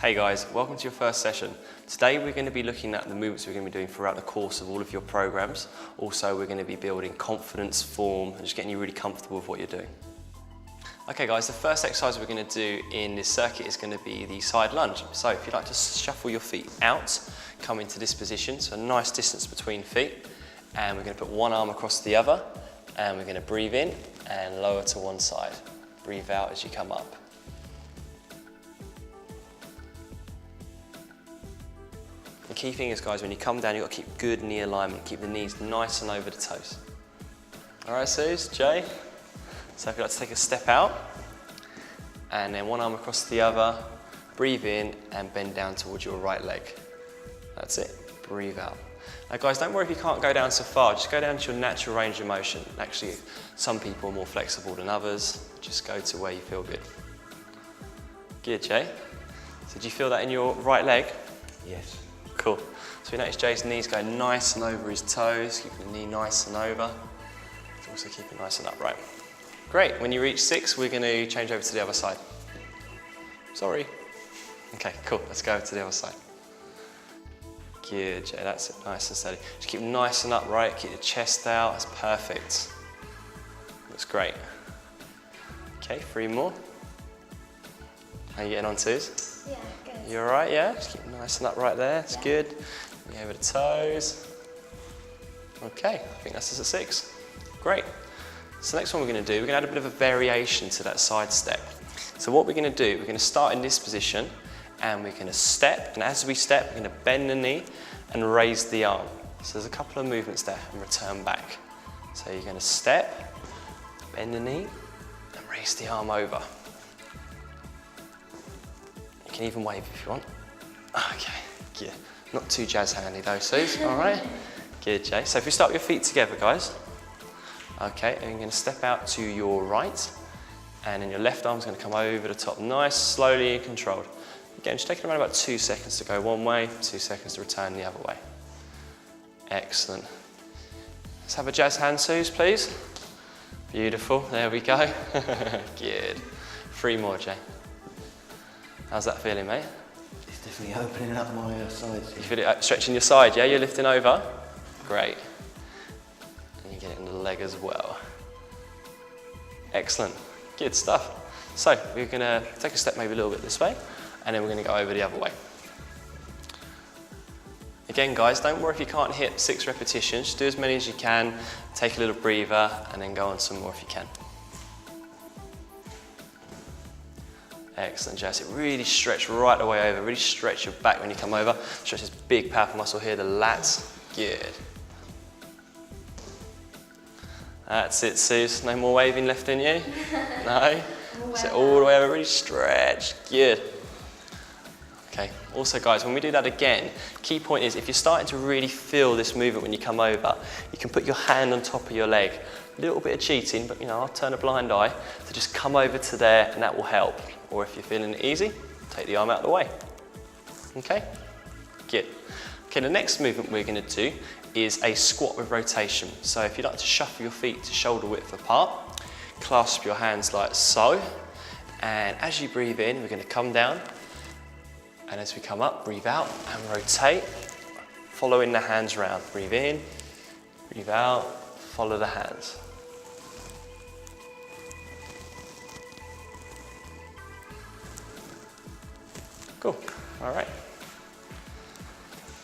Hey guys, welcome to your first session. Today we're going to be looking at the movements we're going to be doing throughout the course of all of your programs. Also, we're going to be building confidence, form, and just getting you really comfortable with what you're doing. Okay guys, the first exercise we're going to do in this circuit is going to be the side lunge. So if you'd like to shuffle your feet out, come into this position, so a nice distance between feet, and we're going to put one arm across the other, and we're going to breathe in and lower to one side. Breathe out as you come up. The key thing is, guys, when you come down, you've got to keep good knee alignment, keep the knees nice and over the toes. All right, Suze, Jay? So if you'd like to take a step out, and then one arm across the other, breathe in and bend down towards your right leg. That's it, breathe out. Now guys, don't worry if you can't go down so far, just go down to your natural range of motion. Actually, some people are more flexible than others, just go to where you feel good. Good, Jay? So do you feel that in your right leg? Yes. Cool. So you notice Jay's knees go nice and over his toes, keeping the knee nice and over. Also keep it nice and upright. Great, when you reach 6, we're going to change over to the other side. Sorry. Okay, cool, let's go to the other side. Good, Jay, that's it, nice and steady. Just keep nice and upright, keep your chest out, that's perfect. Looks great. Okay, 3 more. How are you getting on, Suze? Yeah, good. You all right, yeah? Just keep nice and upright there, it's good. Knee over the toes. Okay, I think that's us at 6. Great. So next one we're going to do, we're going to add a bit of a variation to that side step. So what we're going to do, we're going to start in this position and we're going to step, and as we step, we're going to bend the knee and raise the arm. So there's a couple of movements there and return back. So you're going to step, bend the knee and raise the arm over. You can even wave if you want. Okay, good. Not too jazz handy though, Suze, all right? Good, Jay. So if we start with your feet together, guys. Okay, and you're going to step out to your right, and then your left arm's going to come over the top, nice, slowly and controlled. Again, just taking around about 2 seconds to go one way, 2 seconds to return the other way. Excellent. Let's have a jazz hand, Suze, please. Beautiful, there we go. Good. 3 more, Jay. How's that feeling, mate? It's definitely opening up my sides. You feel it stretching your side, yeah? You're lifting over? Great. And you get it in the leg as well. Excellent. Good stuff. So we're going to take a step maybe a little bit this way, and then we're going to go over the other way. Again, guys, don't worry if you can't hit 6 repetitions. Just do as many as you can, take a little breather, and then go on some more if you can. Excellent, Jess. Really stretch right the way over. Really stretch your back when you come over. Stretch this big, powerful muscle here, the lats. Good. That's it, Suze. No more waving left in you? No? So all the way over, really stretch. Good. Okay, also guys, when we do that again, key point is if you're starting to really feel this movement when you come over, you can put your hand on top of your leg. A little bit of cheating, but you know, I'll turn a blind eye. So just come over to there and that will help. Or if you're feeling it easy, take the arm out of the way. Okay? Good. Okay, the next movement we're going to do is a squat with rotation. So if you'd like to shuffle your feet to shoulder width apart, clasp your hands like so, and as you breathe in, we're going to come down, and as we come up, breathe out and rotate, following the hands round. Breathe in, breathe out, follow the hands. Cool, all right.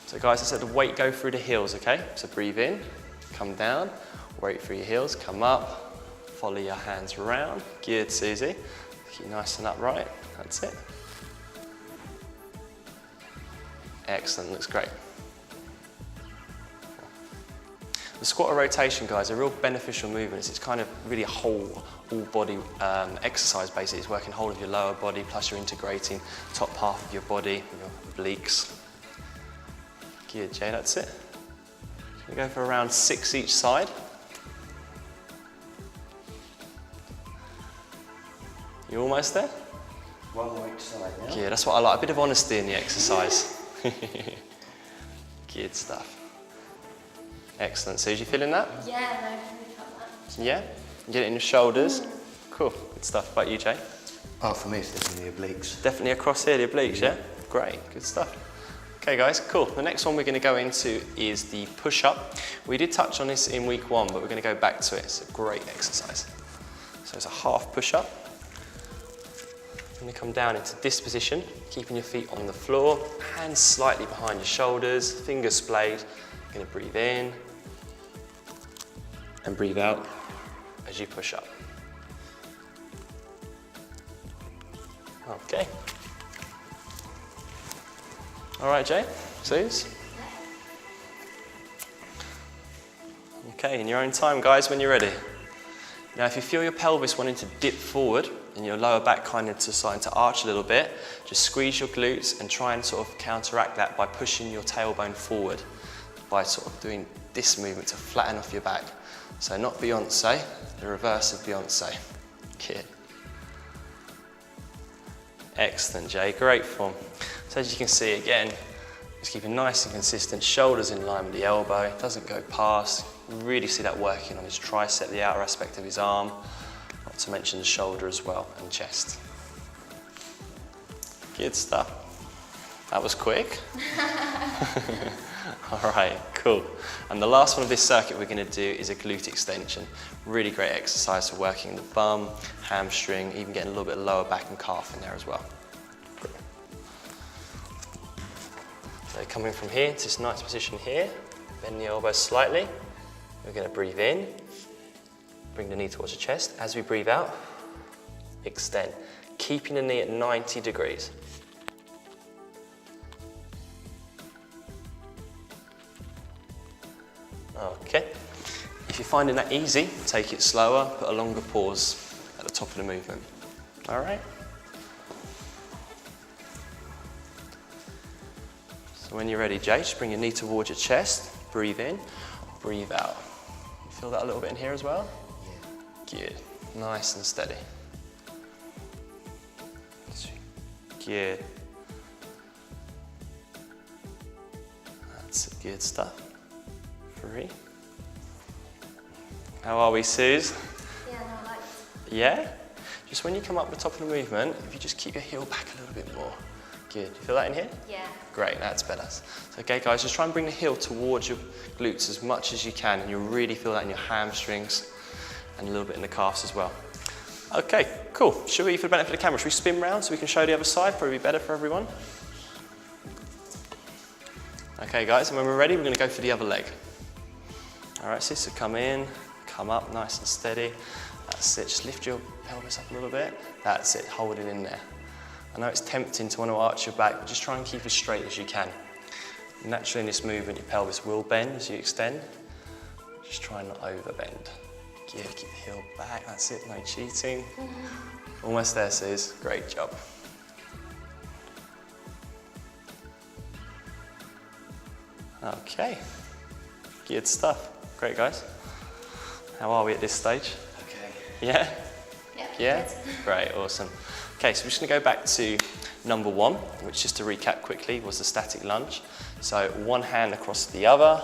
So guys, I said the weight go through the heels, okay? So breathe in, come down, weight through your heels, come up, follow your hands around. Good, Susie. Keep nice and upright, that's it. Excellent, looks great. The squat or rotation, guys, are real beneficial movements. It's kind of really a whole, all body exercise basically. It's working whole of your lower body, plus you're integrating top half of your body, your obliques. Good, Jay, that's it. We go for around 6 each side. You almost there? 1 more each side now. Good, that's what I like, a bit of honesty in the exercise. Good stuff. Excellent. Suze, you feeling that? Yeah, no, I really felt that. Yeah? You get it in your shoulders? Cool, good stuff. What about you, Jay? Oh, for me it's definitely the obliques. Definitely across here, the obliques, yeah? Great, good stuff. Okay guys, cool. The next one we're going to go into is the push-up. We did touch on this in week 1, but we're going to go back to it. It's a great exercise. So it's a half push-up. You're going to come down into this position, keeping your feet on the floor, hands slightly behind your shoulders, fingers splayed. You're going to breathe in and breathe out as you push up. Okay. All right, Jay, Suze. Okay, in your own time, guys, when you're ready. Now, if you feel your pelvis wanting to dip forward and your lower back kind of starting to arch a little bit, just squeeze your glutes and try and sort of counteract that by pushing your tailbone forward, by sort of doing this movement to flatten off your back. So not Beyonce, the reverse of Beyonce. Good. Excellent, Jay, great form. So as you can see, again, just keeping nice and consistent, shoulders in line with the elbow, it doesn't go past. Really see that working on his tricep, the outer aspect of his arm, not to mention the shoulder as well, and chest. Good stuff. That was quick. All right, cool. And the last one of this circuit we're going to do is a glute extension. Really great exercise for working the bum, hamstring, even getting a little bit of lower back and calf in there as well. Great. So coming from here to this nice position here, bend the elbows slightly. We're going to breathe in, bring the knee towards the chest. As we breathe out, extend, keeping the knee at 90 degrees. Okay, if you're finding that easy, take it slower, put a longer pause at the top of the movement. All right? So when you're ready, Jay, just bring your knee towards your chest, breathe in, breathe out. You feel that a little bit in here as well? Yeah. Good, nice and steady. Good. That's good stuff. 3. How are we, Suze? Yeah, no, I like it. Yeah? Just when you come up the top of the movement, if you just keep your heel back a little bit more. Good. You feel that in here? Yeah. Great, that's better. So, okay, guys, just try and bring the heel towards your glutes as much as you can, and you'll really feel that in your hamstrings and a little bit in the calves as well. Okay, cool. Should we, for the benefit of the camera, should we spin round so we can show the other side? Probably be better for everyone. Okay, guys, and when we're ready, we're going to go for the other leg. All right, so come in, come up nice and steady. That's it, just lift your pelvis up a little bit. That's it, hold it in there. I know it's tempting to want to arch your back, but just try and keep as straight as you can. Naturally in this movement, your pelvis will bend as you extend. Just try not overbend. Good, keep the heel back, that's it, no cheating. Almost there, Suze, great job. Okay, good stuff. Great, guys. How are we at this stage? Okay. Yeah? Yeah? Good. Great, awesome. Okay, so we're just going to go back to number 1, which, just to recap quickly, was the static lunge. So one hand across the other,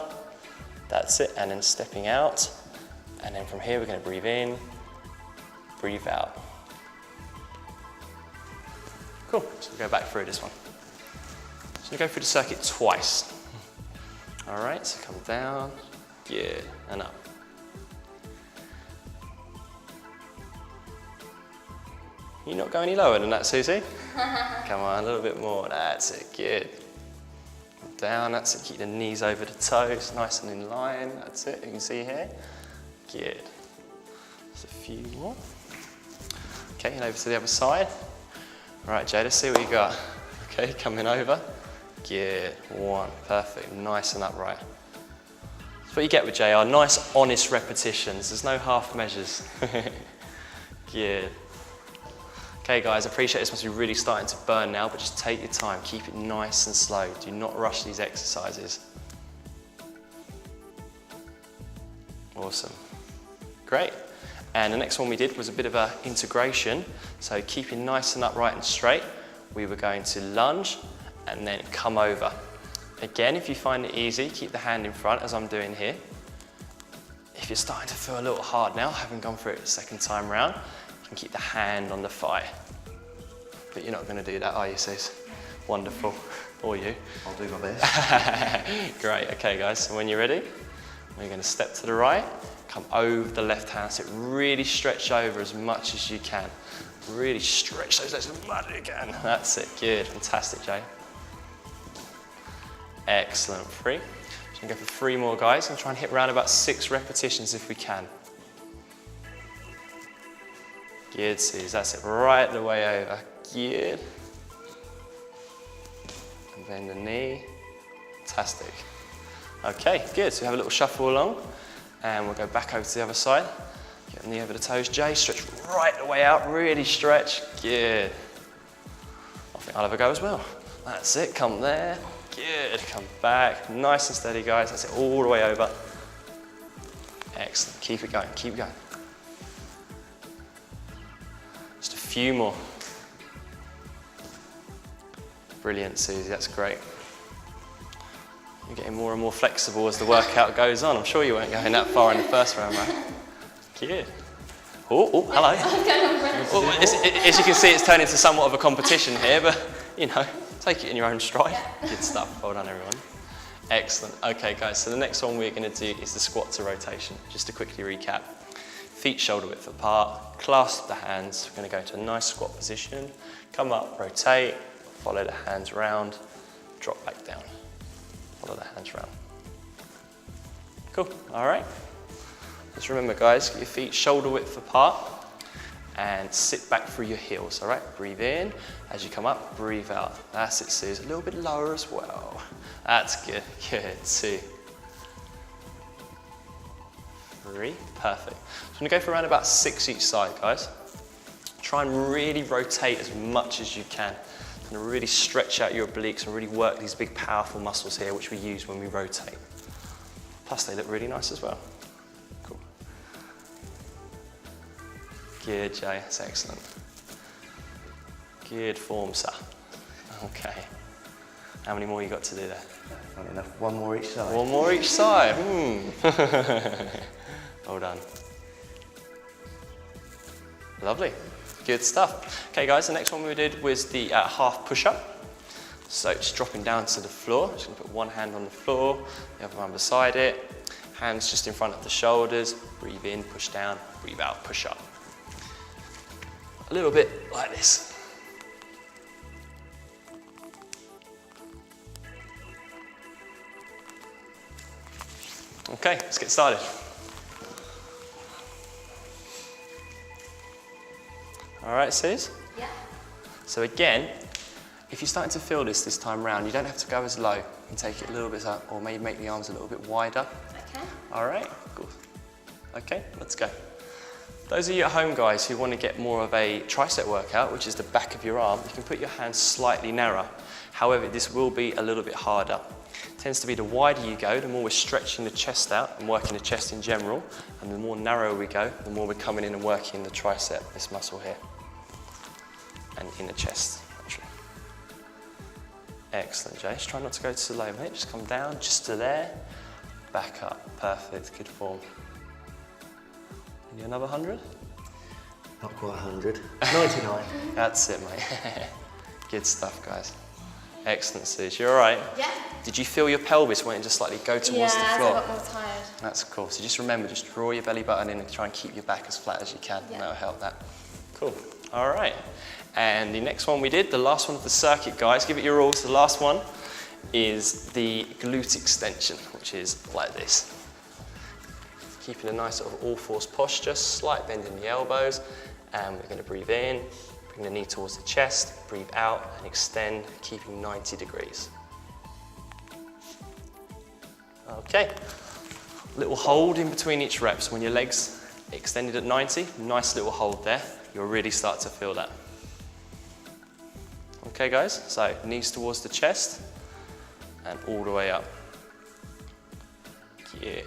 that's it, and then stepping out. And then from here, we're going to breathe in, breathe out. Cool, so we'll go back through this one. So we'll go through the circuit twice. All right, so come down, good, and up. You not go any lower than that, Susie? Come on, a little bit more, that's it, good. Down, that's it, keep the knees over the toes, nice and in line, that's it, you can see here. Good. Just a few more. Okay, and over to the other side. All right, Jay, let's see what you got. Okay, coming over. Good, 1, perfect, nice and upright. That's what you get with JR, nice honest repetitions, there's no half measures. Good. Okay guys, I appreciate this must be really starting to burn now, but just take your time, keep it nice and slow, do not rush these exercises. Awesome, great. And the next one we did was a bit of an integration, so keeping nice and upright and straight, we were going to lunge and then come over. Again, if you find it easy, keep the hand in front as I'm doing here. If you're starting to feel a little hard now, having gone through it the second time round, you can keep the hand on the thigh. but you're not going to do that, are you, Sis? Wonderful. Or you. I'll do my best. Great. Okay, guys, so when you're ready, we're going to step to the right, come over the left hand, so really stretch over as much as you can. Really stretch those legs as much as you can. That's it. Good. Fantastic, Jay. Excellent. 3. So I'm going to go for 3 more, guys, and try and hit around about 6 repetitions if we can. Good, Suze. That's it. Right the way over. Good. And bend the knee. Fantastic. Okay, good. So we have a little shuffle along, and we'll go back over to the other side. Get the knee over the toes, Jay. Stretch right the way out. Really stretch. Good. I think I'll have a go as well. That's it. Come there. Good. Come back. Nice and steady, guys. That's it. All the way over. Excellent. Keep it going. Keep it going. Just a few more. Brilliant, Susie. That's great. You're getting more and more flexible as the workout goes on. I'm sure you weren't going that far in the first round, right? Good. Oh, hello. Well, as you can see, it's turned into somewhat of a competition here, but, you know, take it in your own stride. Good stuff. Well done, everyone. Excellent. Okay, guys, so the next one we're going to do is the squat to rotation. Just to quickly recap. Feet shoulder width apart, clasp the hands. We're going to go to a nice squat position. Come up, rotate, follow the hands round, drop back down. Follow the hands round. Cool, all right. Just remember, guys, get your feet shoulder width apart and sit back through your heels, all right? Breathe in. As you come up, breathe out. That's it, Suze. A little bit lower as well. That's good. Good. 2, 3. Perfect. So I'm going to go for around about 6 each side, guys. Try and really rotate as much as you can. And really stretch out your obliques and really work these big, powerful muscles here, which we use when we rotate. Plus, they look really nice as well. Cool. Good, Jay. That's excellent. Good form, sir. Okay. How many more you got to do there? Not enough. 1 more each side. 1 more each side. Well done. Lovely. Good stuff. Okay, guys, the next one we did was the half push-up. So just dropping down to the floor. Just going to put one hand on the floor, the other one beside it. Hands just in front of the shoulders. Breathe in, push down, breathe out, push up. A little bit like this. Okay, let's get started. All right, Suze? Yeah. So again, if you're starting to feel this time round, you don't have to go as low. You can take it a little bit up, or maybe make the arms a little bit wider. Okay. All right, good. Okay, let's go. Those of you at home, guys, who want to get more of a tricep workout, which is the back of your arm, you can put your hands slightly narrower. However, this will be a little bit harder. It tends to be the wider you go, the more we're stretching the chest out and working the chest in general, and the more narrow we go, the more we're coming in and working the tricep, this muscle here, and in the chest, actually. Excellent, Jay. Just try not to go too low, mate. Just come down, just to there, back up. Perfect, good form. Maybe another 100? Not quite 100. 99. That's it, mate. Good stuff, guys. Excellent, Suze. You all right? Yeah. Did you feel your pelvis wanting to slightly go towards the floor? Yeah, I got more tired. That's cool. So just remember, just draw your belly button in and try and keep your back as flat as you can. Yeah. And that'll help that. Cool. All right. And the next one we did, the last one of the circuit, guys, give it your all. So the last one is the glute extension, which is like this. Keeping a nice sort of all-fours posture, slight bend in the elbows, and we're going to breathe in, bring the knee towards the chest, breathe out and extend, keeping 90 degrees. Okay, little hold in between each rep. So when your legs extended at 90, nice little hold there, you'll really start to feel that. Okay guys, so knees towards the chest and all the way up. Yeah.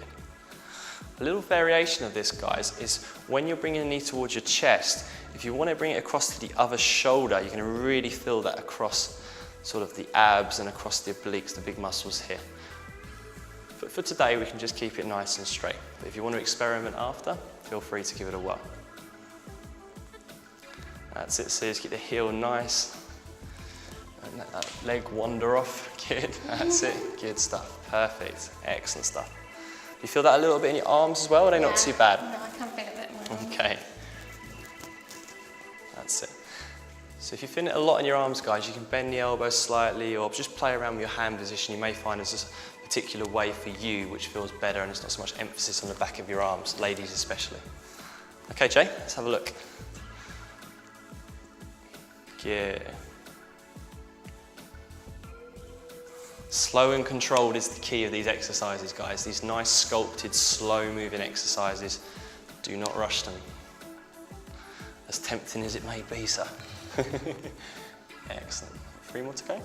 A little variation of this, guys, is when you're bringing the knee towards your chest, if you want to bring it across to the other shoulder, you're going to really feel that across sort of the abs and across the obliques, the big muscles here. But for today, we can just keep it nice and straight. But if you want to experiment after, feel free to give it a whirl. That's it, so just get the heel nice Don't let that leg wander off. Good, that's it. Good stuff. Perfect. Excellent stuff. Do you feel that a little bit in your arms as well? Or are they not too bad? No, I can feel it a bit more. Okay. That's it. So if you feel it a lot in your arms, guys, you can bend the elbows slightly or just play around with your hand position. You may find there's a particular way for you which feels better and there's not so much emphasis on the back of your arms, ladies especially. Okay, Jay, let's have a look. Good. Slow and controlled is the key of these exercises, guys. These nice sculpted, slow moving exercises. Do not rush them. As tempting as it may be, sir. Excellent. 3 more to go.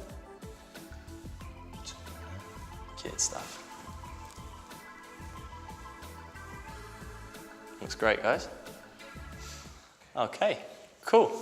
Good stuff. Looks great, guys. Okay, cool.